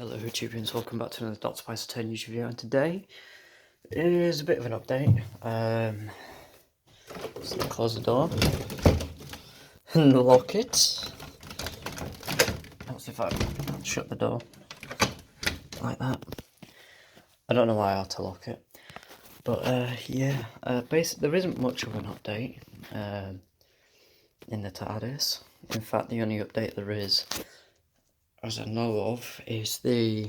Hello YouTubers, welcome back to another Dr. Spice 10 YouTube video, and today is a bit of an update. So close the door and lock it. Let's see if I can shut the door like that. I don't know why I had to lock it, but basically there isn't much of an update in the TARDIS. In fact, the only update there is, as I know of, is the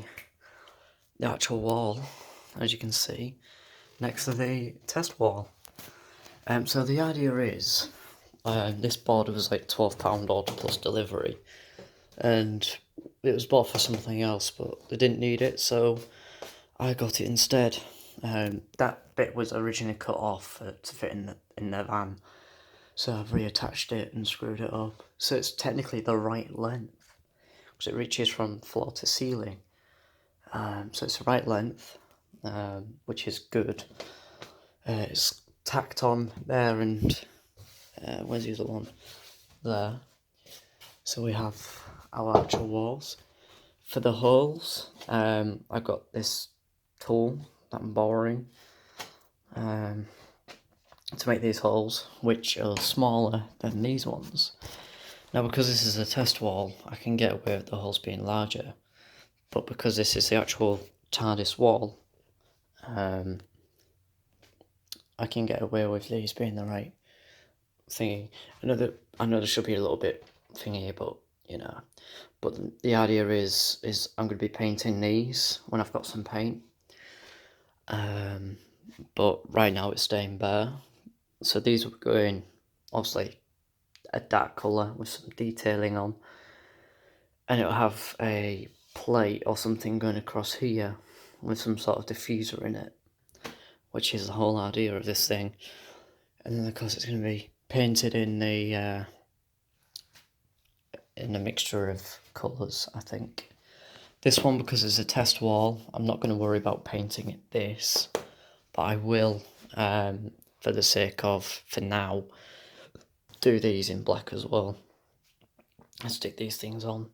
actual wall, as you can see, next to the test wall. So the idea is, this board was like £12 order plus delivery, and it was bought for something else, but they didn't need it, so I got it instead. That bit was originally cut off to fit in their van, so I've reattached it and screwed it up. So it's technically the right length, because it reaches from floor to ceiling. So it's the right length, which is good. It's tacked on there, and where's the other one? There. So we have our actual walls. For the holes, I've got this tool that I'm borrowing to make these holes, which are smaller than these ones. Now, because this is a test wall, I can get away with the holes being larger, but because this is the actual TARDIS wall, I can get away with these being the right thingy. I know there should be a little bit thingy, but you know. But the idea is I'm going to be painting these when I've got some paint. But right now it's staying bare. So these will go in, obviously, a dark colour with some detailing on. And it'll have a plate or something going across here with some sort of diffuser in it, which is the whole idea of this thing. And then of course it's going to be painted in the mixture of colours, I think. This one, because it's a test wall, I'm not going to worry about painting it this, but I will, for the sake of, for now, do these in black as well. I stick these things on.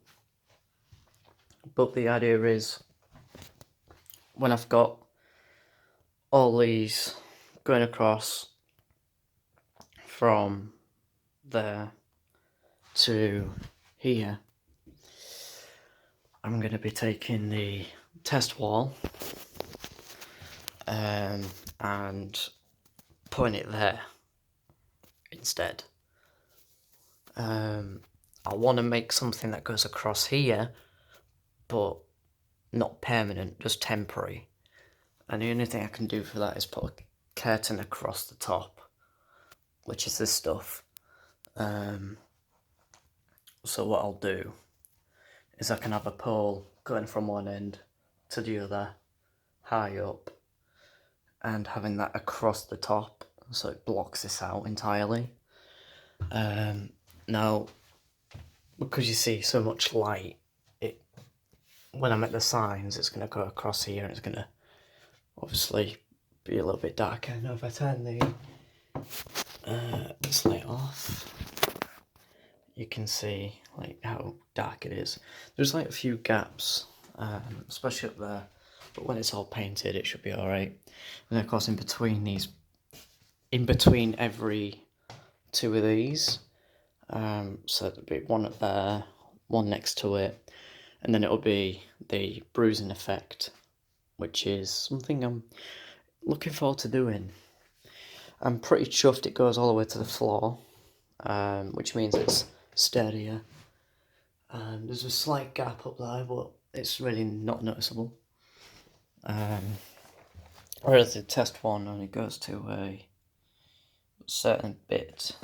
But the idea is, when I've got all these going across from there to here, I'm going to be taking the test wall and putting it there instead. I want to make something that goes across here, but not permanent, just temporary. And the only thing I can do for that is put a curtain across the top, which is this stuff. So what I'll do is I can have a pole going from one end to the other, high up, and having that across the top, so it blocks this out entirely. Now, because you see so much light, when I'm at the signs, it's going to go across here, and it's going to obviously be a little bit darker. Now if I turn the light off, you can see like how dark it is. There's like a few gaps, especially up there, but when it's all painted it should be alright. And of course in between every two of these, so there'll be one up there, one next to it, and then it'll be the bruising effect, which is something I'm looking forward to doing. I'm pretty chuffed it goes all the way to the floor, which means it's steadier. There's a slight gap up there, but it's really not noticeable. Whereas the test one only goes to a certain bit.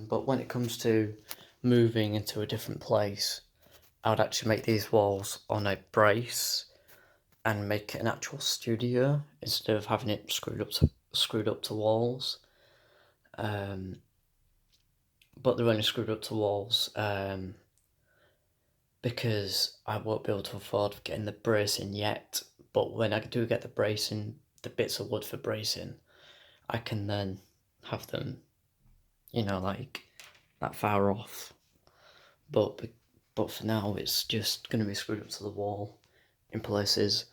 But when it comes to moving into a different place, I would actually make these walls on a brace and make it an actual studio instead of having it screwed up to walls. But they're only screwed up to walls because I won't be able to afford getting the bracing yet. But when I do get the bracing, the bits of wood for bracing, I can then have them, you know, like that far off. But but for now it's just going to be screwed up to the wall in places.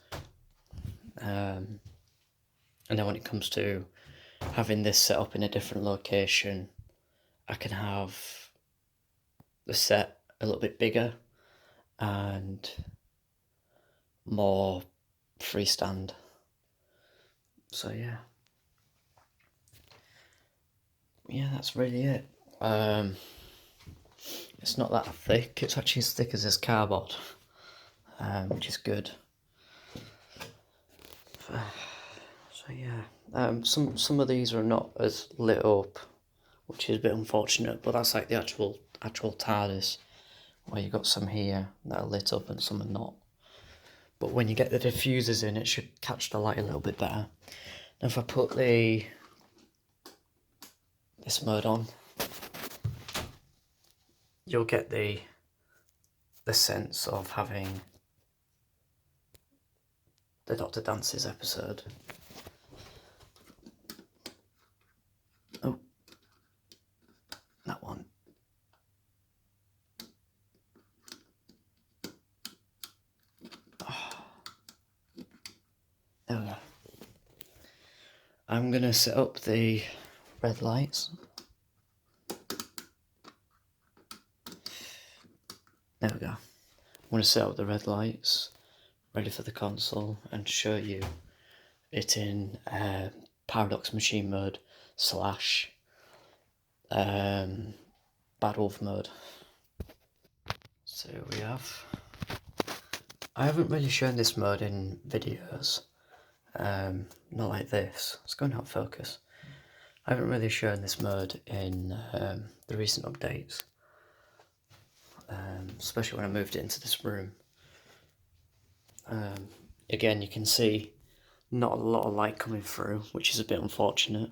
And then when it comes to having this set up in a different location, I can have the set a little bit bigger and more freestand. So yeah, that's really it. It's not that thick, it's actually as thick as this cardboard, which is good. So yeah, some of these are not as lit up, which is a bit unfortunate, but that's like the actual TARDIS, where you've got some here that are lit up and some are not. But when you get the diffusers in, it should catch the light a little bit better. Now if I put this mode on, you'll get the sense of having the Doctor Dances episode. Oh, that one. Oh. There we go. I'm gonna set up the red lights. There we go. I'm gonna set up the red lights, ready for the console, and show you it in Paradox Machine mode / Bad Wolf mode. So we have. I haven't really shown this mode in videos. Not like this. It's going out of focus. I haven't really shown this mode in the recent updates, especially when I moved it into this room. Again, you can see not a lot of light coming through, which is a bit unfortunate.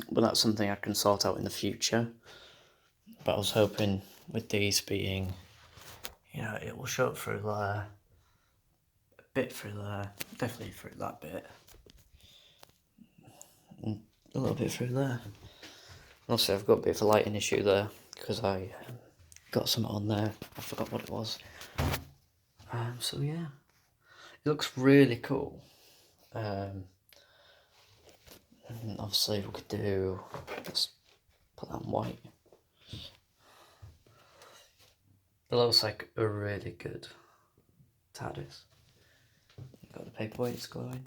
But that's something I can sort out in the future. But I was hoping with these being, it will show up through there, a bit through there, definitely through that bit, and a little bit through there. Also, I've got a bit of a lighting issue there because I got something on there. I forgot what it was. So yeah, it looks really cool. And obviously we could do, let's put that in white. It looks like a really good TARDIS. Got the paperweights glowing.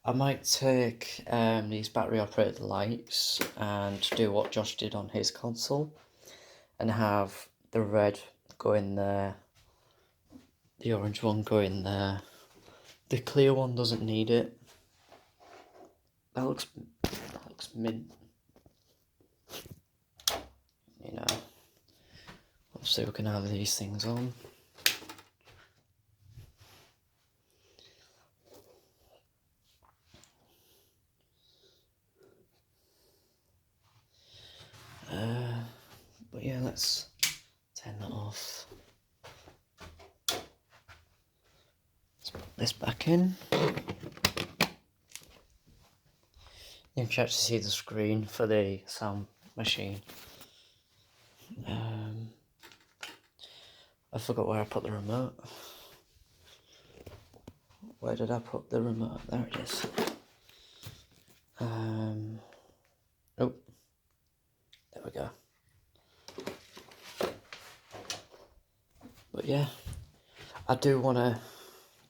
I might take these battery operated lights and do what Josh did on his console and have the red go in there, the orange one go in there, the clear one doesn't need it. That looks mint. Obviously we can have these things on. But yeah, let's turn that off. Let's put this back in. You can actually see the screen for the sound machine. I forgot where I put the remote. Where did I put the remote? There it is. Oh, there we go. But yeah, I do want to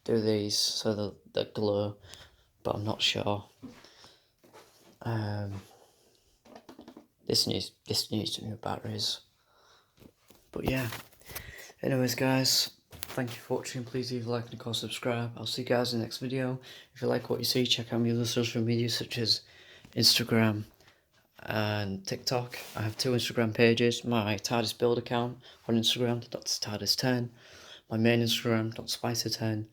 do these so that glow, but I'm not sure. This needs new batteries. But yeah. Anyways, guys, thank you for watching. Please leave a like and of course subscribe. I'll see you guys in the next video. If you like what you see, check out my other social media such as Instagram and TikTok. I have 2 Instagram pages. My TARDIS build account on Instagram, tardis10. My main Instagram, Spicer10.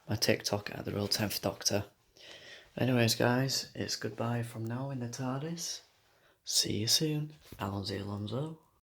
My TikTok at the real 10th Doctor. Anyways, guys, it's goodbye from now in the TARDIS. See you soon. Alonso.